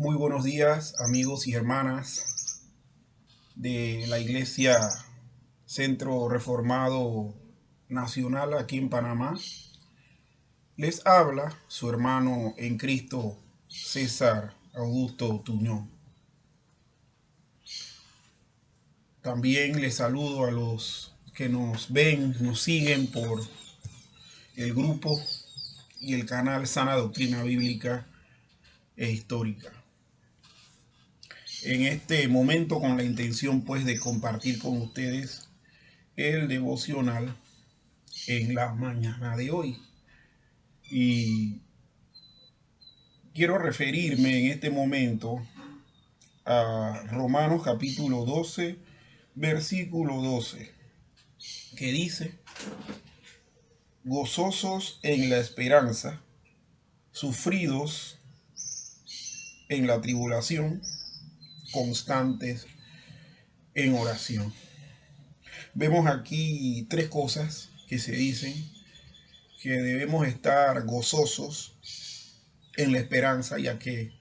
Muy buenos días, amigos y hermanas de la Iglesia Centro Reformado Nacional aquí en Panamá. Les habla su hermano en Cristo, César Augusto Tuñón. También les saludo a los que nos ven, nos siguen por el grupo y el canal Sana Doctrina Bíblica e Histórica. En este momento, con la intención pues de compartir con ustedes el devocional en la mañana de hoy. Y quiero referirme en este momento a Romanos capítulo 12, versículo 12, que dice: gozosos en la esperanza, sufridos en la tribulación, constantes en oración. Vemos aquí tres cosas que se dicen: que debemos estar gozosos en la esperanza, ya que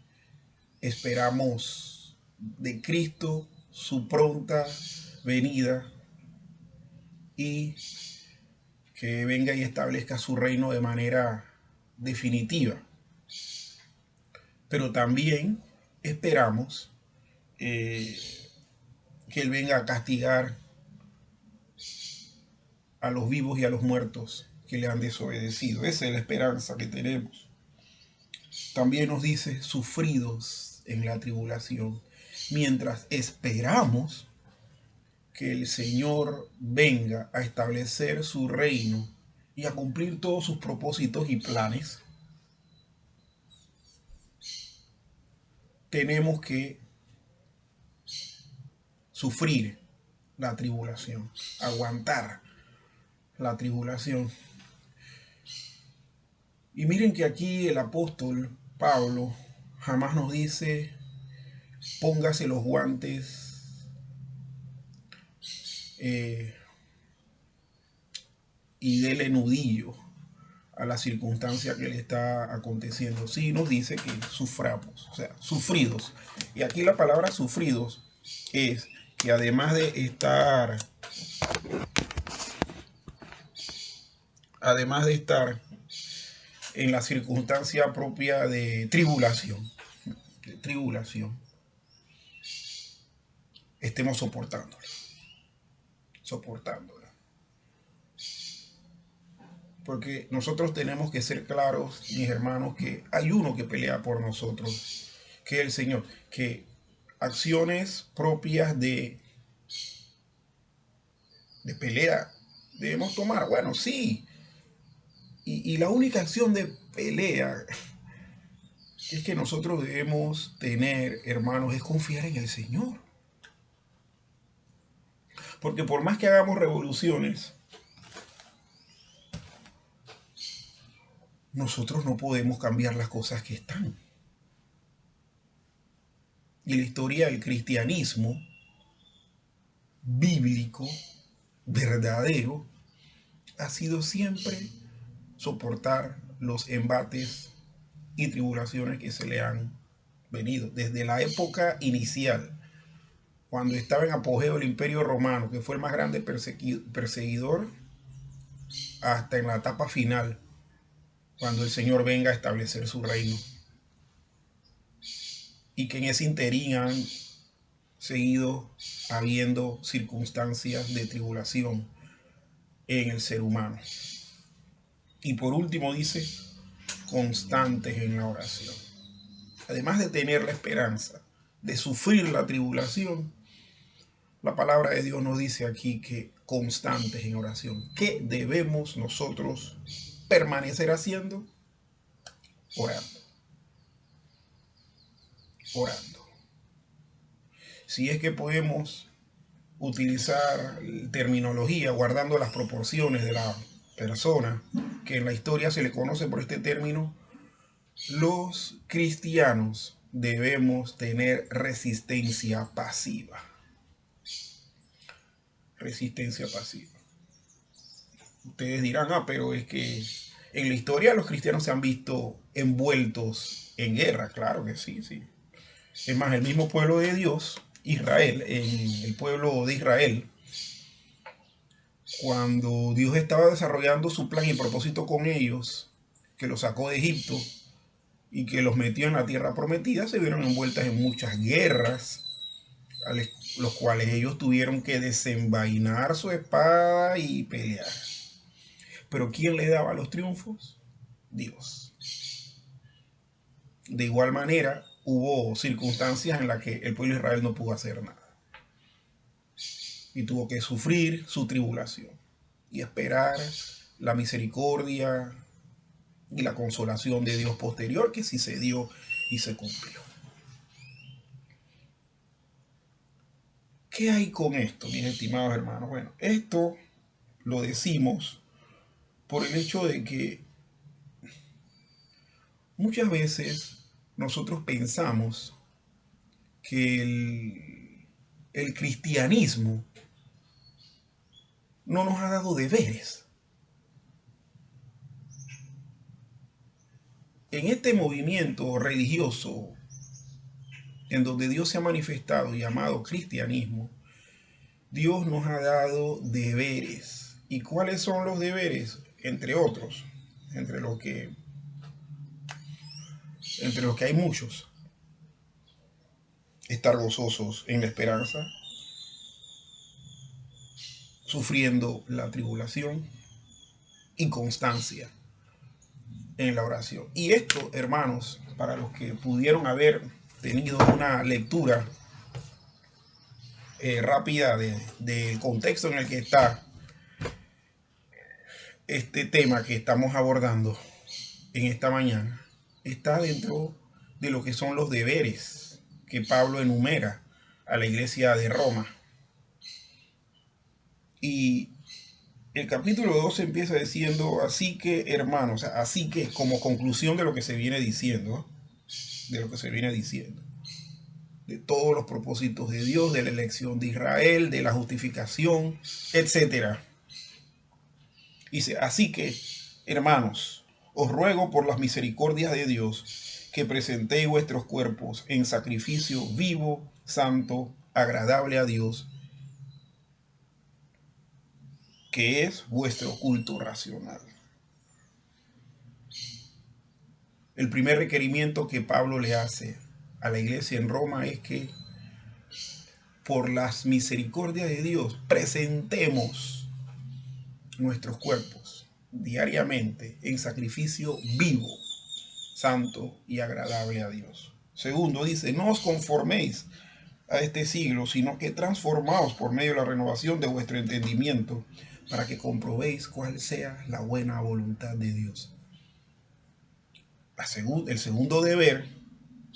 esperamos de Cristo su pronta venida y que venga y establezca su reino de manera definitiva. Pero también esperamos que Él venga a castigar a los vivos y a los muertos que le han desobedecido. Esa es la esperanza que tenemos. También nos dice sufridos en la tribulación, mientras esperamos que el Señor venga a establecer su reino y a cumplir todos sus propósitos y planes. Tenemos que sufrir la tribulación, aguantar la tribulación. Y miren que aquí el apóstol Pablo jamás nos dice póngase los guantes y dele nudillo a la circunstancia que le está aconteciendo. Sí nos dice que suframos, o sea, sufridos. Y aquí la palabra sufridos es que además de estar en la circunstancia propia de tribulación, estemos soportándola. Porque nosotros tenemos que ser claros, mis hermanos, que hay uno que pelea por nosotros, que es el Señor, que acciones propias de pelea debemos tomar. Bueno, sí. Y la única acción de pelea es que nosotros debemos tener, hermanos, es confiar en el Señor. Porque por más que hagamos revoluciones, nosotros no podemos cambiar las cosas que están. Y la historia del cristianismo bíblico, verdadero, ha sido siempre soportar los embates y tribulaciones que se le han venido. Desde la época inicial, cuando estaba en apogeo el Imperio Romano, que fue el más grande perseguidor, hasta en la etapa final, cuando el Señor venga a establecer su reino. Y que en ese interín han seguido habiendo circunstancias de tribulación en el ser humano. Y por último dice, constantes en la oración. Además de tener la esperanza de sufrir la tribulación, la palabra de Dios nos dice aquí que constantes en oración. ¿Qué debemos nosotros permanecer haciendo? Orando. Orando. Si es que podemos utilizar terminología guardando las proporciones de la persona, que en la historia se le conoce por este término, los cristianos debemos tener resistencia pasiva. Resistencia pasiva. Ustedes dirán, pero es que en la historia los cristianos se han visto envueltos en guerra. Claro que sí, sí. Es más, el mismo pueblo de Dios, Israel, en el pueblo de Israel, cuando Dios estaba desarrollando su plan y propósito con ellos, que los sacó de Egipto y que los metió en la tierra prometida, se vieron envueltas en muchas guerras, a los cuales ellos tuvieron que desenvainar su espada y pelear. Pero ¿quién le daba los triunfos? Dios. De igual manera, hubo circunstancias en las que el pueblo de Israel no pudo hacer nada. Y tuvo que sufrir su tribulación y esperar la misericordia y la consolación de Dios posterior, que sí se dio y se cumplió. ¿Qué hay con esto, mis estimados hermanos? Bueno, esto lo decimos por el hecho de que muchas veces nosotros pensamos que el cristianismo no nos ha dado deberes. En este movimiento religioso en donde Dios se ha manifestado y llamado cristianismo, Dios nos ha dado deberes. ¿Y cuáles son los deberes? Entre otros, entre los que hay muchos. Estar gozosos en la esperanza, sufriendo la tribulación y constancia en la oración. Y esto, hermanos, para los que pudieron haber tenido una lectura rápida del contexto en el que está este tema que estamos abordando en esta mañana, está dentro de lo que son los deberes que Pablo enumera a la iglesia de Roma. Y el capítulo 2 empieza diciendo, así que hermanos, así que como conclusión de lo que se viene diciendo, de todos los propósitos de Dios, de la elección de Israel, de la justificación, etc. Dice, así que, hermanos, os ruego por las misericordias de Dios que presentéis vuestros cuerpos en sacrificio vivo, santo, agradable a Dios, que es vuestro culto racional. El primer requerimiento que Pablo le hace a la iglesia en Roma es que por las misericordias de Dios presentemos nuestros cuerpos diariamente en sacrificio vivo, santo y agradable a Dios. Segundo, dice, no os conforméis a este siglo, sino que transformaos por medio de la renovación de vuestro entendimiento, para que comprobéis cuál sea la buena voluntad de Dios. El segundo deber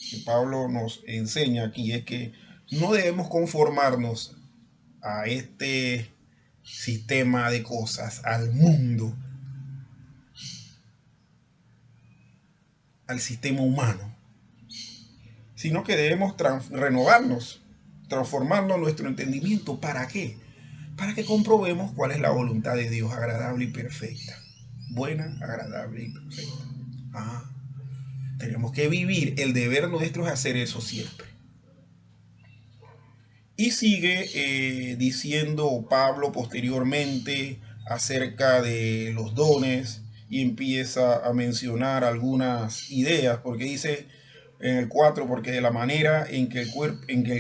que Pablo nos enseña aquí es que no debemos conformarnos a este sistema de cosas, al mundo, al sistema humano, sino que debemos renovarnos, transformando nuestro entendimiento. ¿Para qué? Para que comprobemos cuál es la voluntad de Dios, agradable y perfecta. Buena, agradable y perfecta. Tenemos que vivir, el deber nuestro es hacer eso siempre. Y sigue diciendo Pablo posteriormente acerca de los dones y empieza a mencionar algunas ideas, porque dice en el 4, porque de la manera en que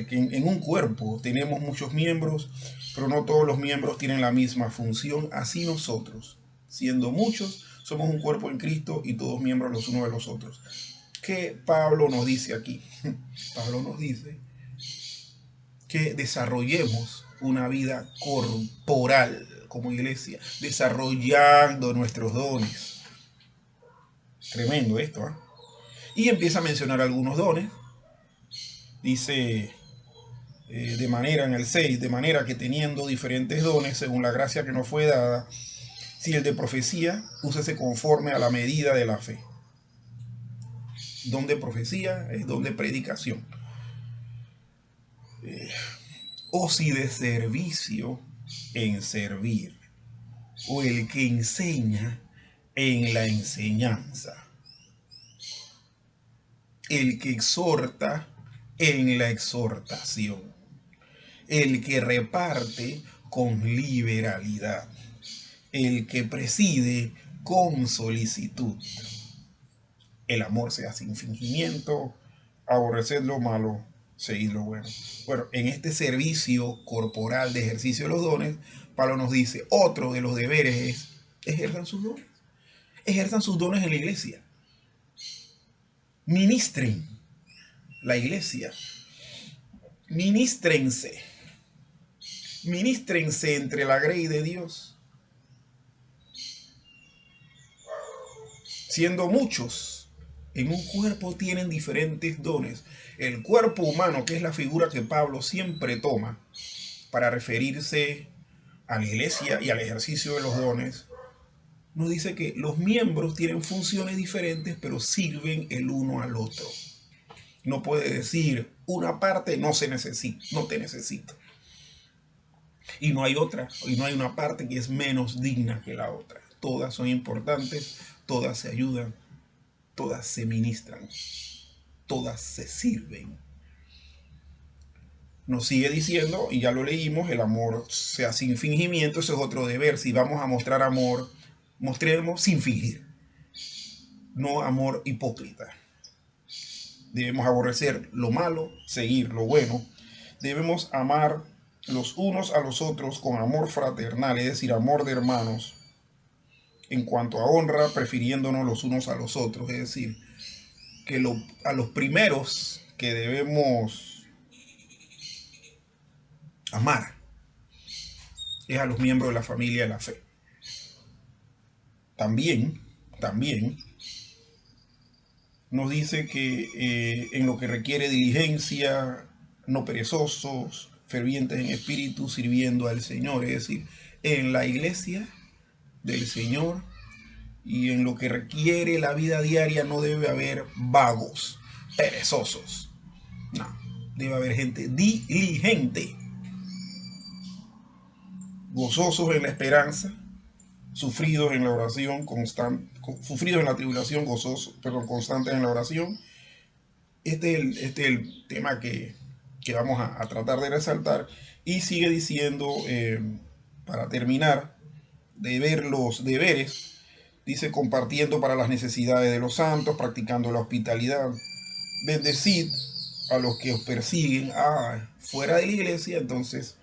en un cuerpo tenemos muchos miembros, pero no todos los miembros tienen la misma función, así nosotros, siendo muchos, somos un cuerpo en Cristo y todos miembros los unos de los otros. ¿Qué Pablo nos dice aquí? Pablo nos dice que desarrollemos una vida corporal como iglesia, desarrollando nuestros dones. Tremendo esto, ¿eh? Y empieza a mencionar algunos dones. Dice de manera en el 6, de manera que teniendo diferentes dones según la gracia que nos fue dada, si el de profecía, úsese conforme a la medida de la fe. Don de profecía es don de predicación. O si de servicio, en servir. O el que enseña, en la enseñanza. El que exhorta, en la exhortación, el que reparte con liberalidad, el que preside con solicitud. El amor sea sin fingimiento, aborreced lo malo, seguid lo bueno. Bueno, en este servicio corporal de ejercicio de los dones, Pablo nos dice, otro de los deberes es, ejerzan sus dones. Ejerzan sus dones en la iglesia. Ministren la iglesia. Ministrense. Ministrense entre la grey de Dios. Siendo muchos, en un cuerpo tienen diferentes dones. El cuerpo humano, que es la figura que Pablo siempre toma para referirse a la iglesia y al ejercicio de los dones, nos dice que los miembros tienen funciones diferentes, pero sirven el uno al otro. No puede decir una parte no se necesita, no te necesito. Y no hay otra, y no hay una parte que es menos digna que la otra. Todas son importantes, todas se ayudan, todas se ministran, todas se sirven. Nos sigue diciendo, y ya lo leímos, el amor sea sin fingimiento. Eso es otro deber. Si vamos a mostrar amor, mostremos sin fingir, no amor hipócrita. Debemos aborrecer lo malo, seguir lo bueno. Debemos amar los unos a los otros con amor fraternal, es decir, amor de hermanos, en cuanto a honra, prefiriéndonos los unos a los otros. Es decir, que a los primeros que debemos amar es a los miembros de la familia de la fe. También nos dice que en lo que requiere diligencia, no perezosos, fervientes en espíritu, sirviendo al Señor. Es decir, en la iglesia del Señor y en lo que requiere la vida diaria no debe haber vagos, perezosos. No, debe haber gente diligente, gozosos en la esperanza, sufridos en la oración sufridos en la tribulación, gozosos, constantes en la oración. Este es el tema que vamos a tratar de resaltar. Y sigue diciendo, para terminar de ver los deberes, dice: compartiendo para las necesidades de los santos, practicando la hospitalidad, bendecid a los que os persiguen. Fuera de la iglesia, entonces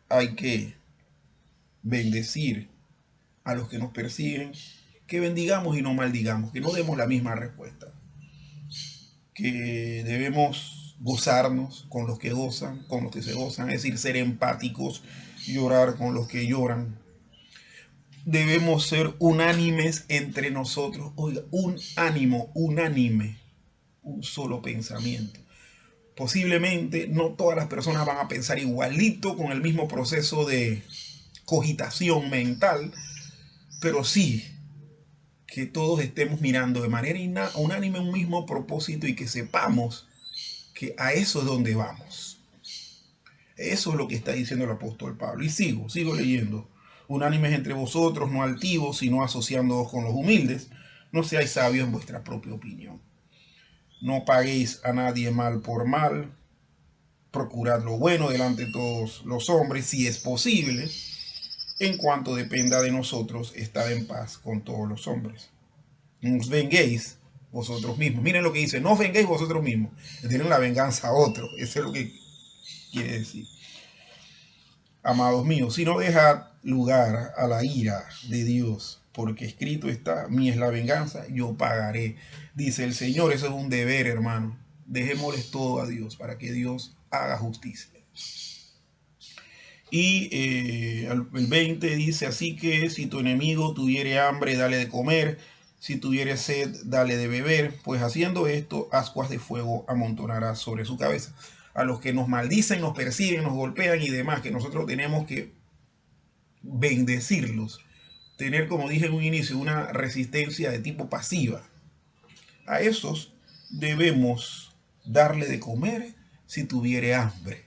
hay que bendecir a los que nos persiguen, que bendigamos y no maldigamos, que no demos la misma respuesta, que debemos gozarnos con los que gozan, con los que se gozan, es decir, ser empáticos, llorar con los que lloran. Debemos ser unánimes entre nosotros. Oiga, un ánimo unánime, un solo pensamiento. Posiblemente no todas las personas van a pensar igualito, con el mismo proceso de cogitación mental, pero sí que todos estemos mirando de manera unánime un mismo propósito y que sepamos que a eso es donde vamos. Eso es lo que está diciendo el apóstol Pablo. Y sigo leyendo. Unánimes entre vosotros, no altivos, sino asociándoos con los humildes. No seáis sabios en vuestra propia opinión. No paguéis a nadie mal por mal. Procurad lo bueno delante de todos los hombres, si es posible. En cuanto dependa de nosotros, estad en paz con todos los hombres. No os venguéis vosotros mismos. Miren lo que dice: no os venguéis vosotros mismos. Denle la venganza a otro. Eso es lo que quiere decir. Amados míos, si no dejad lugar a la ira de Dios, porque escrito está: mía es la venganza, yo pagaré, dice el Señor. Eso es un deber, hermano. Dejémosles todo a Dios para que Dios haga justicia. Y el 20 dice: así que si tu enemigo tuviere hambre, dale de comer; si tuviere sed, dale de beber, pues haciendo esto, ascuas de fuego amontonarás sobre su cabeza. A los que nos maldicen, nos persiguen, nos golpean y demás, que nosotros tenemos que bendecirlos, tener, como dije en un inicio, una resistencia de tipo pasiva. A esos debemos darle de comer si tuviere hambre;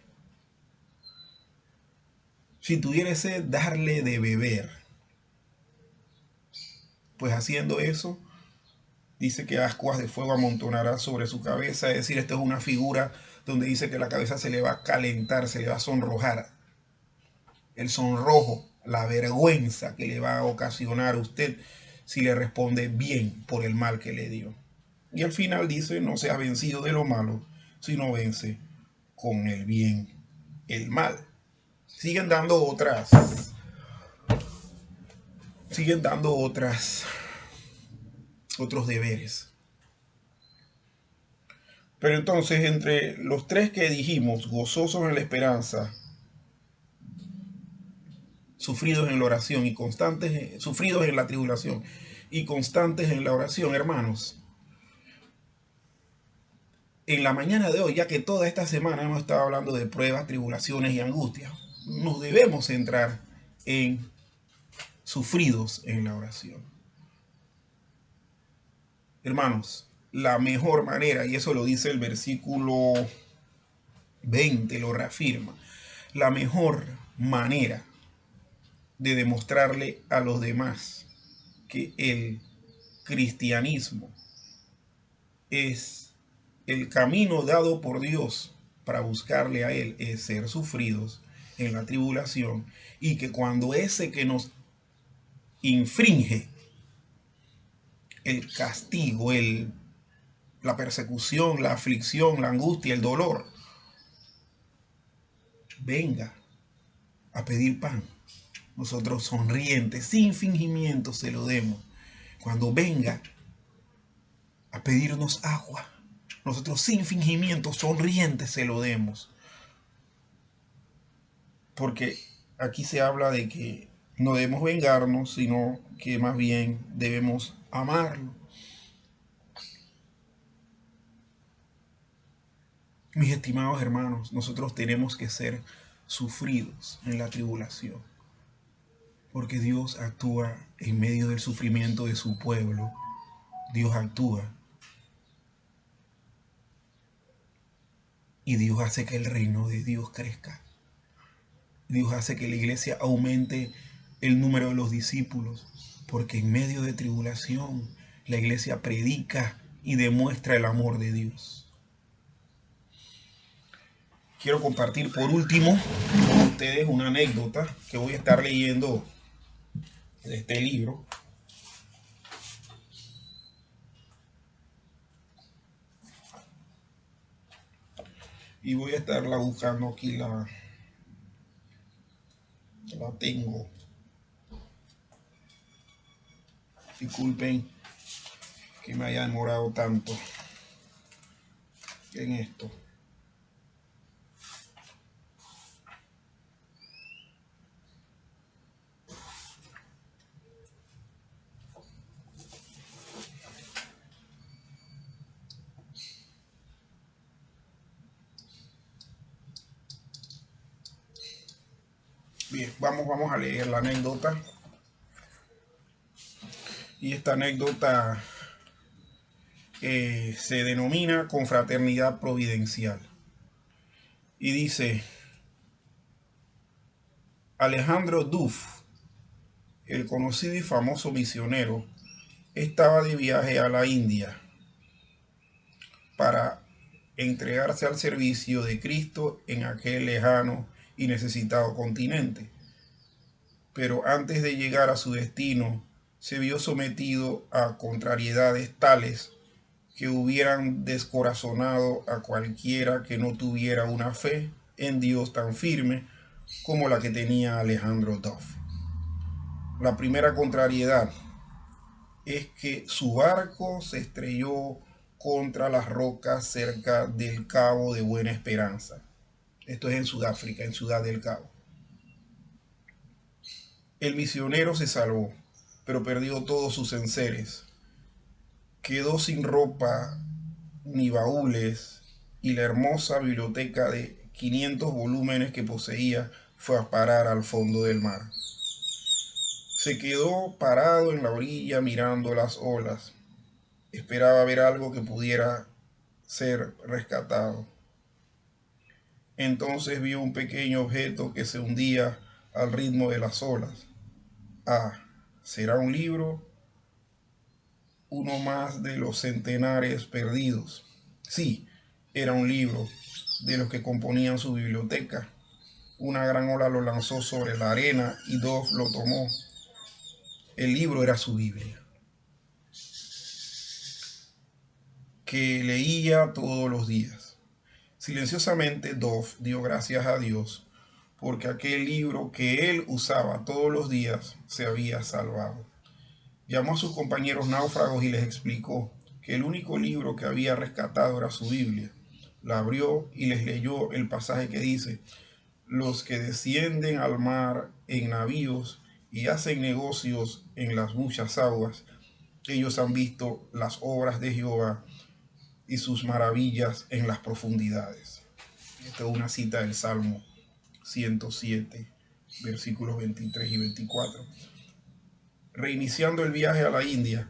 si tuviere sed, darle de beber. Pues haciendo eso, dice que ascuas de fuego amontonará sobre su cabeza. Es decir, esto es una figura donde dice que la cabeza se le va a calentar, se le va a sonrojar. El sonrojo, la vergüenza que le va a ocasionar a usted si le responde bien por el mal que le dio. Y al final dice, no seas vencido de lo malo, sino vence con el bien el mal. Siguen dando otros deberes. Pero entonces, entre los tres que dijimos, gozosos en la esperanza, sufridos en la oración y constantes, sufridos en la tribulación y constantes en la oración, hermanos, en la mañana de hoy, ya que toda esta semana hemos estado hablando de pruebas, tribulaciones y angustias, nos debemos centrar en sufridos en la oración. Hermanos, la mejor manera, y eso lo dice el versículo 20, lo reafirma, la mejor manera de demostrarle a los demás que el cristianismo es el camino dado por Dios para buscarle a Él, es ser sufridos en la tribulación, y que cuando ese que nos infringe el castigo, la persecución, la aflicción, la angustia, el dolor, venga a pedir pan, nosotros sonrientes, sin fingimiento, se lo demos. Cuando venga a pedirnos agua, nosotros sin fingimiento, sonrientes, se lo demos. Porque aquí se habla de que no debemos vengarnos, sino que más bien debemos amarlo. Mis estimados hermanos, nosotros tenemos que ser sufridos en la tribulación, porque Dios actúa en medio del sufrimiento de su pueblo. Dios actúa y Dios hace que el reino de Dios crezca. Dios hace que la iglesia aumente el número de los discípulos, porque en medio de tribulación la iglesia predica y demuestra el amor de Dios. Quiero compartir por último con ustedes una anécdota que voy a estar leyendo de este libro. Y voy a estarla buscando aquí, la tengo. Disculpen que me haya demorado tanto en esto. Bien, vamos a leer la anécdota. Y esta anécdota se denomina Confraternidad Providencial. Y dice: Alejandro Duff, el conocido y famoso misionero, estaba de viaje a la India para entregarse al servicio de Cristo en aquel lejano y necesitado continente. Pero antes de llegar a su destino, se vio sometido a contrariedades tales que hubieran descorazonado a cualquiera que no tuviera una fe en Dios tan firme como la que tenía Alejandro Duff. La primera contrariedad es que su barco se estrelló contra las rocas cerca del Cabo de Buena Esperanza. Esto es en Sudáfrica, en Ciudad del Cabo. El misionero se salvó, pero perdió todos sus enseres. Quedó sin ropa ni baúles, y la hermosa biblioteca de 500 volúmenes que poseía fue a parar al fondo del mar. Se quedó parado en la orilla mirando las olas. Esperaba ver algo que pudiera ser rescatado. Entonces vio un pequeño objeto que se hundía al ritmo de las olas. Ah, ¿será un libro? Uno más de los centenares perdidos. Sí, era un libro, de los que componían su biblioteca. Una gran ola lo lanzó sobre la arena y Dove lo tomó. El libro era su Biblia, que leía todos los días. Silenciosamente Dove dio gracias a Dios porque aquel libro que él usaba todos los días se había salvado. Llamó a sus compañeros náufragos y les explicó que el único libro que había rescatado era su Biblia. La abrió y les leyó el pasaje que dice: los que descienden al mar en navíos y hacen negocios en las muchas aguas, ellos han visto las obras de Jehová y sus maravillas en las profundidades. Esta es una cita del Salmo 107, versículos 23 y 24. Reiniciando el viaje a la India,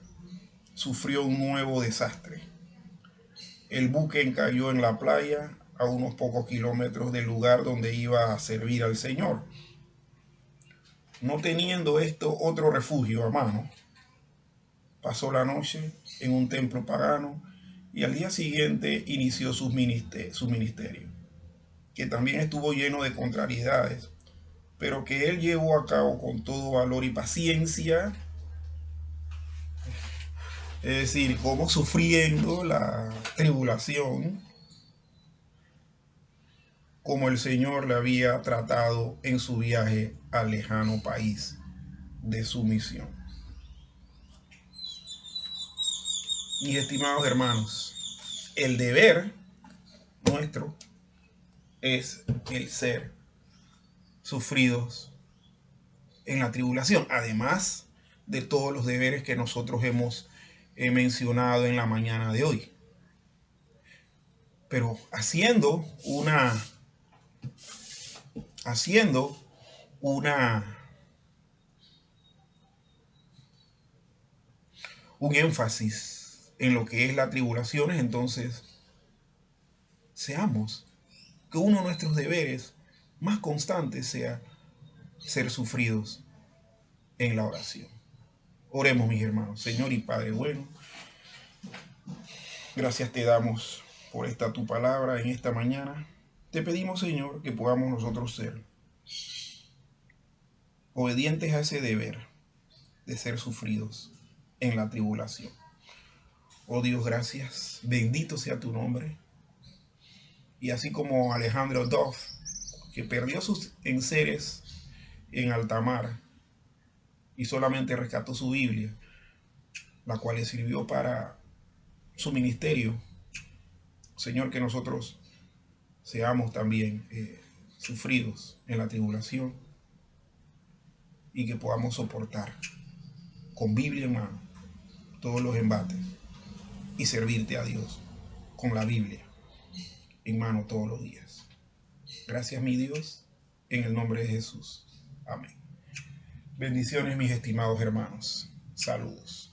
sufrió un nuevo desastre. El buque encalló en la playa a unos pocos kilómetros del lugar donde iba a servir al Señor. No teniendo esto otro refugio a mano, pasó la noche en un templo pagano y al día siguiente inició su ministerio, que también estuvo lleno de contrariedades, pero que él llevó a cabo con todo valor y paciencia. Es decir, como sufriendo la tribulación, como el Señor le había tratado en su viaje al lejano país de su misión. Mis estimados hermanos, el deber nuestro es el ser sufridos en la tribulación, además de todos los deberes que nosotros hemos mencionado en la mañana de hoy. Pero haciendo un énfasis en lo que es la tribulación, entonces seamos que uno de nuestros deberes más constantes sea ser sufridos en la oración. Oremos, mis hermanos. Señor y Padre bueno, gracias te damos por esta tu palabra en esta mañana. Te pedimos, Señor, que podamos nosotros ser obedientes a ese deber de ser sufridos en la tribulación. Oh Dios, gracias. Bendito sea tu nombre. Y así como Alejandro Dove, que perdió sus enseres en alta mar y solamente rescató su Biblia, la cual le sirvió para su ministerio. Señor, que nosotros seamos también sufridos en la tribulación y que podamos soportar con Biblia en mano todos los embates y servirte a Dios con la Biblia en mano todos los días. Gracias, mi Dios, en el nombre de Jesús. Amén. Bendiciones, mis estimados hermanos. Saludos.